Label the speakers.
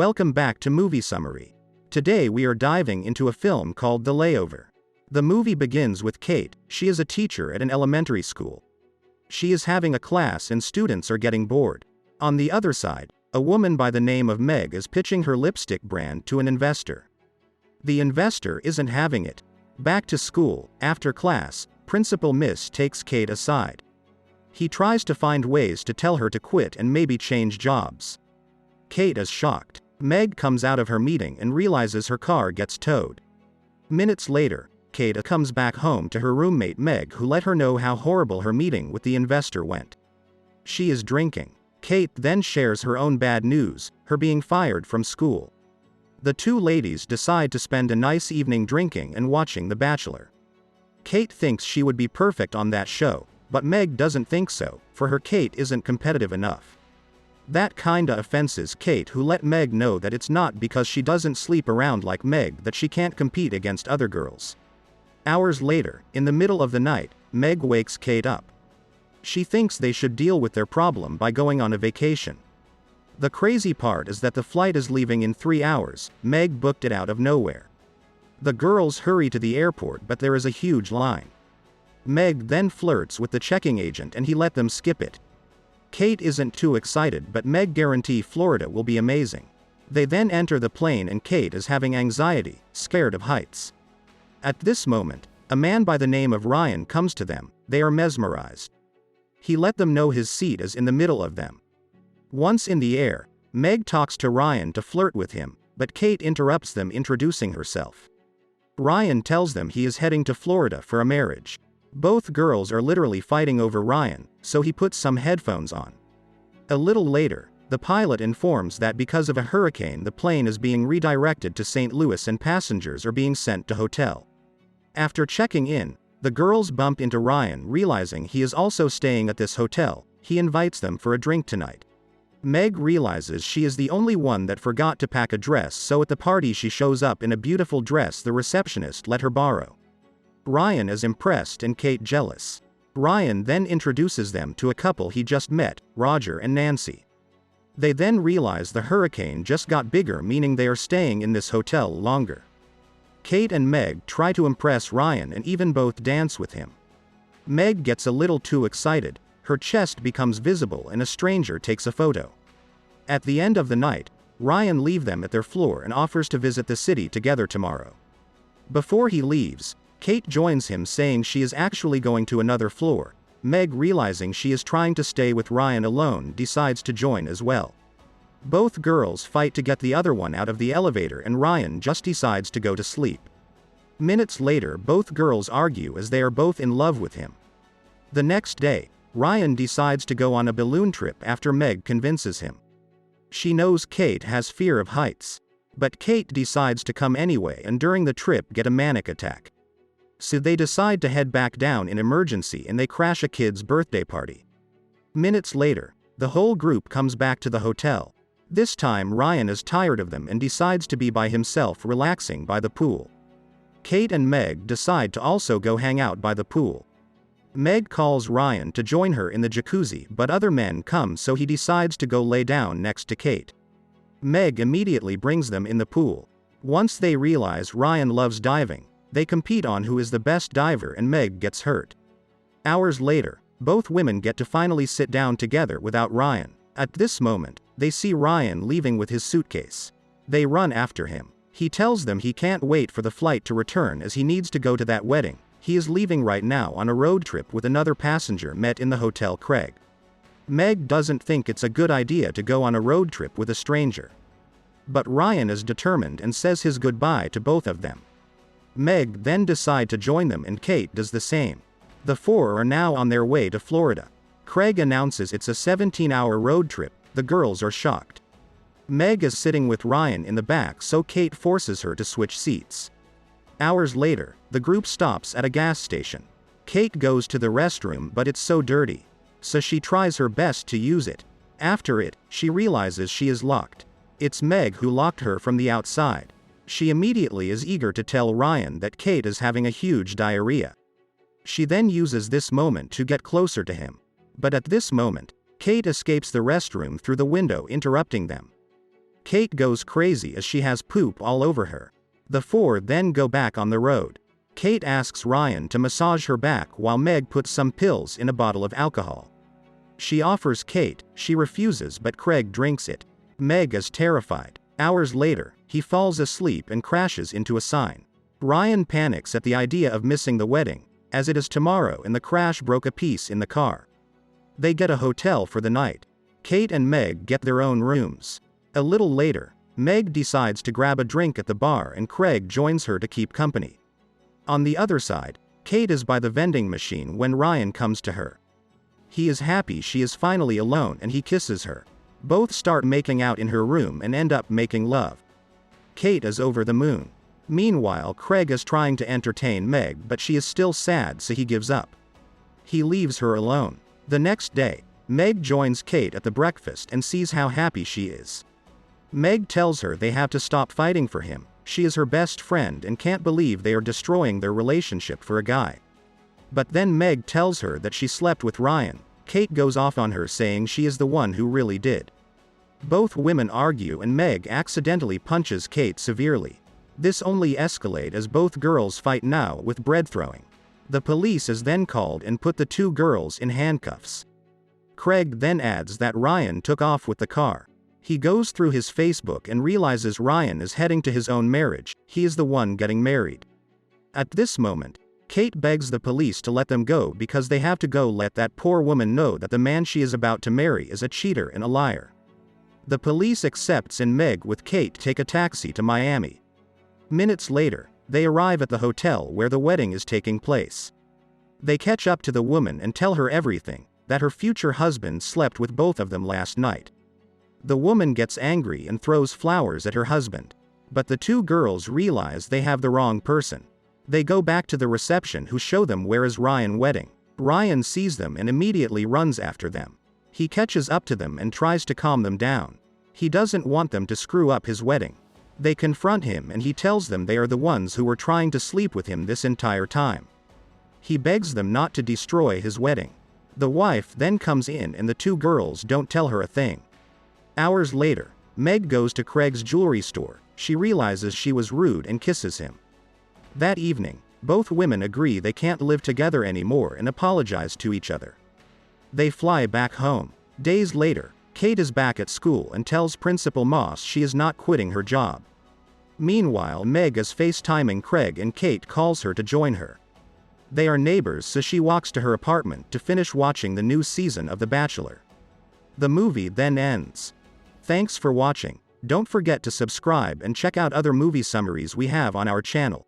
Speaker 1: Welcome back to Movie Summary. Today we are diving into a film called The Layover. The movie begins with Kate. She is a teacher at an elementary school. She is having a class and students are getting bored. On the other side, a woman by the name of Meg is pitching her lipstick brand to an investor. The investor isn't having it. Back to school, after class, Principal Miss takes Kate aside. He tries to find ways to tell her to quit and maybe change jobs. Kate is shocked. Meg comes out of her meeting and realizes her car gets towed. Minutes later, Kate comes back home to her roommate Meg, who let her know how horrible her meeting with the investor went. She is drinking. Kate then shares her own bad news, her being fired from school. The two ladies decide to spend a nice evening drinking and watching The Bachelor. Kate thinks she would be perfect on that show, but Meg doesn't think so, for her Kate isn't competitive enough. That kinda offenses Kate, who let Meg know that it's not because she doesn't sleep around like Meg that she can't compete against other girls. Hours later, in the middle of the night, Meg wakes Kate up. She thinks they should deal with their problem by going on a vacation. The crazy part is that the flight is leaving in 3 hours. Meg booked it out of nowhere. The girls hurry to the airport, but there is a huge line. Meg then flirts with the checking agent and he let them skip it. Kate isn't too excited, but Meg guarantees Florida will be amazing. They then enter the plane and Kate is having anxiety, scared of heights. At this moment, a man by the name of Ryan comes to them. They are mesmerized. He let them know his seat is in the middle of them. Once in the air, Meg talks to Ryan to flirt with him, but Kate interrupts them, introducing herself. Ryan tells them he is heading to Florida for a marriage. Both girls are literally fighting over Ryan, so he puts some headphones on. A little later, the pilot informs that because of a hurricane the plane is being redirected to St. Louis and passengers are being sent to hotel. After checking in, the girls bump into Ryan. Realizing he is also staying at this hotel, he invites them for a drink tonight. Meg realizes she is the only one that forgot to pack a dress, so at the party she shows up in a beautiful dress the receptionist let her borrow. Ryan is impressed and Kate jealous. Ryan then introduces them to a couple he just met, Roger and Nancy. They then realize the hurricane just got bigger, meaning they are staying in this hotel longer. Kate and Meg try to impress Ryan and even both dance with him. Meg gets a little too excited, her chest becomes visible and a stranger takes a photo. At the end of the night, Ryan leaves them at their floor and offers to visit the city together tomorrow. Before he leaves, Kate joins him, saying she is actually going to another floor. Meg, realizing she is trying to stay with Ryan alone, decides to join as well. Both girls fight to get the other one out of the elevator and Ryan just decides to go to sleep. Minutes later, both girls argue as they are both in love with him. The next day, Ryan decides to go on a balloon trip after Meg convinces him. She knows Kate has fear of heights, but Kate decides to come anyway and during the trip get a manic attack. So they decide to head back down in emergency and they crash a kid's birthday party. Minutes later, the whole group comes back to the hotel. This time Ryan is tired of them and decides to be by himself, relaxing by the pool. Kate and Meg decide to also go hang out by the pool. Meg calls Ryan to join her in the jacuzzi, but other men come, so he decides to go lay down next to Kate. Meg immediately brings them in the pool. Once they realize Ryan loves diving, they compete on who is the best diver and Meg gets hurt. Hours later, both women get to finally sit down together without Ryan. At this moment, they see Ryan leaving with his suitcase. They run after him. He tells them he can't wait for the flight to return as he needs to go to that wedding. He is leaving right now on a road trip with another passenger met in the hotel, Craig. Meg doesn't think it's a good idea to go on a road trip with a stranger. But Ryan is determined and says his goodbye to both of them. Meg then decides to join them and Kate does the same. The four are now on their way to Florida. Craig announces it's a 17-hour road trip. The girls are shocked. Meg is sitting with Ryan in the back, so Kate forces her to switch seats. Hours later, the group stops at a gas station. Kate goes to the restroom, but it's so dirty, so she tries her best to use it. After it, she realizes she is locked. It's Meg who locked her from the outside. She immediately is eager to tell Ryan that Kate is having a huge diarrhea. She then uses this moment to get closer to him. But at this moment, Kate escapes the restroom through the window, interrupting them. Kate goes crazy as she has poop all over her. The four then go back on the road. Kate asks Ryan to massage her back while Meg puts some pills in a bottle of alcohol. She offers Kate, she refuses but Craig drinks it. Meg is terrified. Hours later, he falls asleep and crashes into a sign. Ryan panics at the idea of missing the wedding, as it is tomorrow and the crash broke a piece in the car. They get a hotel for the night. Kate and Meg get their own rooms. A little later, Meg decides to grab a drink at the bar and Craig joins her to keep company. On the other side, Kate is by the vending machine when Ryan comes to her. He is happy she is finally alone and he kisses her. Both start making out in her room and end up making love. Kate is over the moon. Meanwhile, Craig is trying to entertain Meg but she is still sad so he gives up. He leaves her alone. The next day, Meg joins Kate at the breakfast and sees how happy she is. Meg tells her they have to stop fighting for him, she is her best friend and can't believe they are destroying their relationship for a guy. But then Meg tells her that she slept with Ryan. Kate goes off on her saying she is the one who really did. Both women argue and Meg accidentally punches Kate severely. This only escalates as both girls fight now with bread throwing. The police is then called and put the two girls in handcuffs. Craig then adds that Ryan took off with the car. He goes through his Facebook and realizes Ryan is heading to his own marriage, he is the one getting married. At this moment, Kate begs the police to let them go because they have to go let that poor woman know that the man she is about to marry is a cheater and a liar. The police accepts and Meg with Kate take a taxi to Miami. Minutes later, they arrive at the hotel where the wedding is taking place. They catch up to the woman and tell her everything, that her future husband slept with both of them last night. The woman gets angry and throws flowers at her husband. But the two girls realize they have the wrong person. They go back to the reception who show them where is Ryan's wedding. Ryan sees them and immediately runs after them. He catches up to them and tries to calm them down. He doesn't want them to screw up his wedding. They confront him and he tells them they are the ones who were trying to sleep with him this entire time. He begs them not to destroy his wedding. The wife then comes in and the two girls don't tell her a thing. Hours later, Meg goes to Craig's jewelry store. She realizes she was rude and kisses him. That evening, both women agree they can't live together anymore and apologize to each other. They fly back home. Days later, Kate is back at school and tells Principal Moss she is not quitting her job. Meanwhile, Meg is FaceTiming Craig and Kate calls her to join her. They are neighbors so she walks to her apartment to finish watching the new season of The Bachelor. The movie then ends. Thanks for watching. Don't forget to subscribe and check out other movie summaries we have on our channel.